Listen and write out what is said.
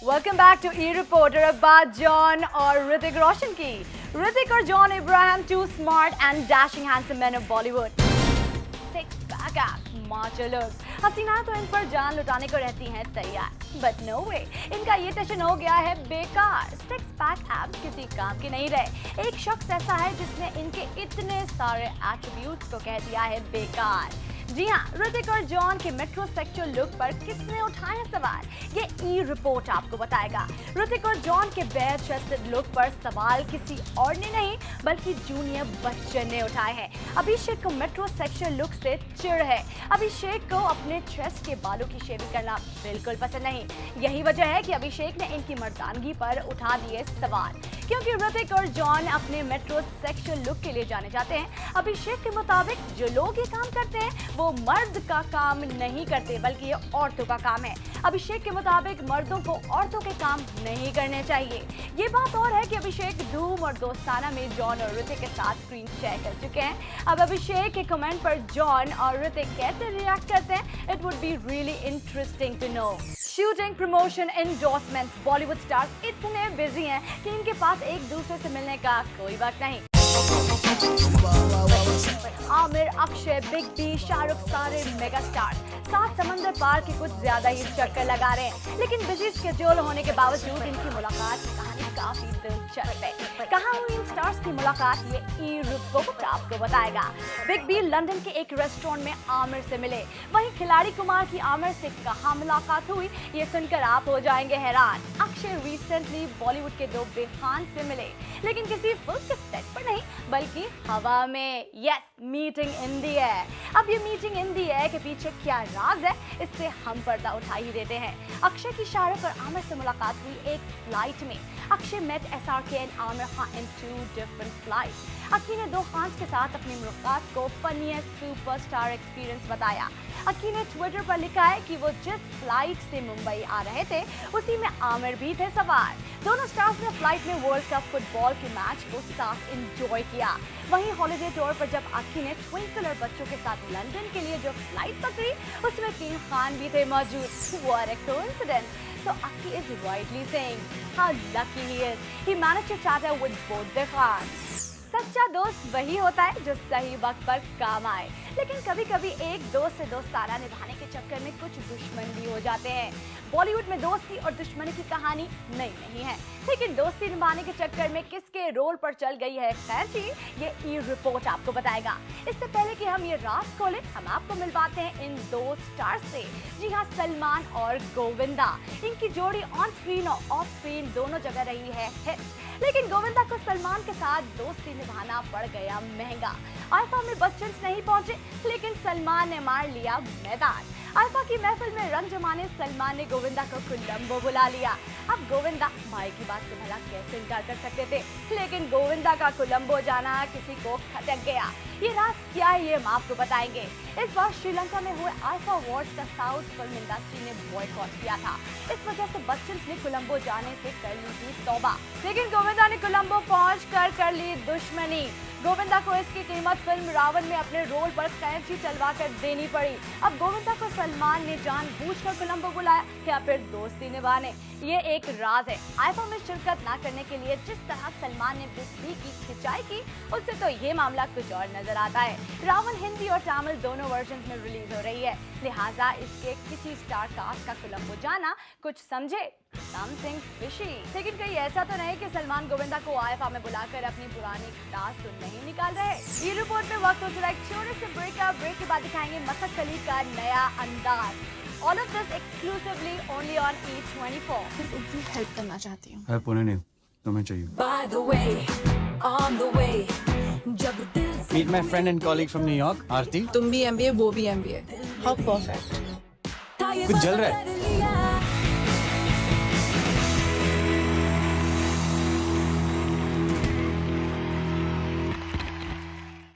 Welcome back to E reporter. अब बात John और ऋतिक रोशन की। ऋतिक और John Ibrahim, two smart and dashing handsome man of Bollywood. Six pack abs, macho looks. हसीना तो इन पर जान लुटाने को रहती हैं तैयार, बट नो वे, इनका ये टशन हो गया है बेकार। सिक्स पैक एब्स किसी काम के नहीं रहे। एक शख्स ऐसा है जिसने इनके इतने सारे एट्रीब्यूट्स को कह दिया है बेकार। जी हाँ, ऋतिक और जॉन के मेट्रोसेक्सुअल लुक पर किसने उठाया सवाल, ये ई रिपोर्ट आपको बताएगा। ऋतिक और जॉन के बेयर चेस्टेड लुक पर सवाल किसी और ने नहीं बल्कि जूनियर बच्चन ने उठाए हैं। अभिषेक को मेट्रोसेक्सुअल लुक से चिढ़ है। अभिषेक को अपने चेस्ट के बालों की शेविंग करना बिल्कुल पसंद नहीं। यही वजह है कि अभिषेक ने इनकी मर्दानगी पर उठा दिए सवाल। क्योंकि ऋतिक और जॉन अपने मेट्रोसेक्सुअल लुक के लिए जाने जाते हैं। अभिषेक के मुताबिक जो लोग ये काम करते हैं वो मर्द का काम नहीं करते बल्कि ये औरतों का काम है। अभिषेक के मुताबिक मर्दों को औरतों के काम नहीं करने चाहिए। ये बात और है कि अभिषेक धूम और दोस्ताना में जॉन और ऋतिक के साथ स्क्रीन शेयर कर चुके हैं। अब अभिषेक के कमेंट पर जॉन और ऋतिक कैसे रिएक्ट करते हैं, it would be really interesting to know. Shooting, promotion, endorsement, Bollywood stars इतने बिजी हैं कि इनके पास एक दूसरे से मिलने का कोई वक्त नहीं। आमिर, अक्षय, बिग बी, शाहरुख, सारे मेगा स्टार सात समंदर पार के कुछ ज्यादा ही चक्कर लगा रहे हैं। लेकिन बिजी स्केड्यूल होने के बावजूद इनकी मुलाकात की कहानी काफी दिलचस्प है। कहाँ हुई इन स्टार्स की मुलाकात, ये ई रिपोर्ट आपको बताएगा। बिग बी लंदन के एक रेस्टोरेंट में आमिर से मिले। वहीं खिलाड़ी कुमार की आमिर से कहाँ मुलाकात हुई, ये सुनकर आप हो जाएंगे हैरान। अक्षय रिसेंटली बॉलीवुड के दो बेखान से मिले, लेकिन किसी फिल्म के सेट पर नहीं बल्कि हवा में। Yes, meeting in the air. अब ये मीटिंग इन दी एयर के पीछे क्या राज है, इससे हम पर्दा उठा ही देते हैं। अक्षय की शाहरुख और आमिर से मुलाकात हुई एक फ्लाइट में। Akshay met SRK and Aamir Khan in 2 different flights. Akki ने दो खान के साथ अपनी मुलाकात को फनीएस्ट सुपरस्टार एक्सपीरियंस बताया। अक्की ने ट्विटर पर लिखा है कि वो जिस फ्लाइट से मुंबई आ रहे थे उसी में आमिर भी थे सवार। दोनों स्टार्स ने फ्लाइट में वर्ल्ड कप फुटबॉल के मैच को साथ एंजॉय किया। वहीं हॉलिडे टूर पर जब अक्की ने ट्विंकल और बच्चों के साथ लंदन के लिए जो फ्लाइट पकड़ी उसमें किंग खान भी थे मौजूद। What a coincidence! So Aki is rightly saying how lucky he is. He managed to chat with both the Khans. सच्चा दोस्त वही होता है जो सही वक्त पर काम आए। लेकिन कभी कभी एक दोस्त से दोस्ताना निभाने के चक्कर में कुछ दुश्मन भी हो जाते हैं। बॉलीवुड में दोस्ती और दुश्मनी की कहानी नई नहीं है, लेकिन दोस्ती निभाने के चक्कर में किसके रोल पर चल गई है खैर जी, ये ई रिपोर्ट आपको बताएगा। इससे पहले कि हम ये राज खोलें, हम आपको मिलवाते हैं इन दो स्टार्स से। जी हाँ, सलमान और गोविंदा। इनकी जोड़ी ऑन स्क्रीन और ऑफ स्क्रीन दोनों जगह रही है हिट। लेकिन गोविंदा को सलमान के साथ दोस्ती निभाना पड़ गया महंगा। आइफा में बच्चन नहीं पहुंचे, लेकिन सलमान ने मार लिया मैदान। आइफा की महफिल में रंग जमाने सलमान ने गोविंदा को कोलंबो बुला लिया। अब गोविंदा भाई की बात से भला कैसे इनकार कर सकते थे, लेकिन गोविंदा का कोलंबो जाना किसी को खटक गया। ये राज क्या है, ये हम आपको बताएंगे। इस बार श्रीलंका में हुए आइफा अवार्ड्स का साउथ फिल्म इंडस्ट्री ने बॉयकॉट किया था। इस वजह से बच्चन ने कोलंबो जाने से कर ली थी तौबा, लेकिन गोविंदा ने कोलंबो पहुंचकर कर ली दुश्मनी। गोविंदा को इसकी कीमत फिल्म रावण में अपने रोल पर कैंची चलवा कर देनी पड़ी। अब गोविंदा को सलमान ने जानबूझकर कोलंबो बुलाया या फिर दोस्ती निभाने, ये एक राज है। आइफा में शिरकत ना करने के लिए जिस तरह सलमान ने बिग की खिंचाई की, उससे तो ये मामला कुछ और नजर आता है। रावण हिंदी और तमिल दोनों वर्जन में रिलीज हो रही है, लिहाजा इसके किसी स्टार कास्ट का कोलंबो जाना कुछ समझे समथिंग फिशी। लेकिन कहीं ऐसा तो नहीं कि सलमान गोविंदा को आइफा में बुलाकर अपनी पुरानी खटास तो नहीं निकाल रहे। ये रिपोर्ट में वक्त हो चला एक छोटे से ब्रेक के बाद दिखाएंगे मसक अली का नया अंदाज। All of this exclusively only on E24। सिर्फ उनकी हेल्प करना चाहती हूँ। हेल्प उन्हें नहीं, तुम्हें चाहिए। By the way, on the way, जब दिल से Meet my friend and colleague from New York, आरती। तुम भी MBA, वो भी MBA। How perfect। कुछ जल रहा है।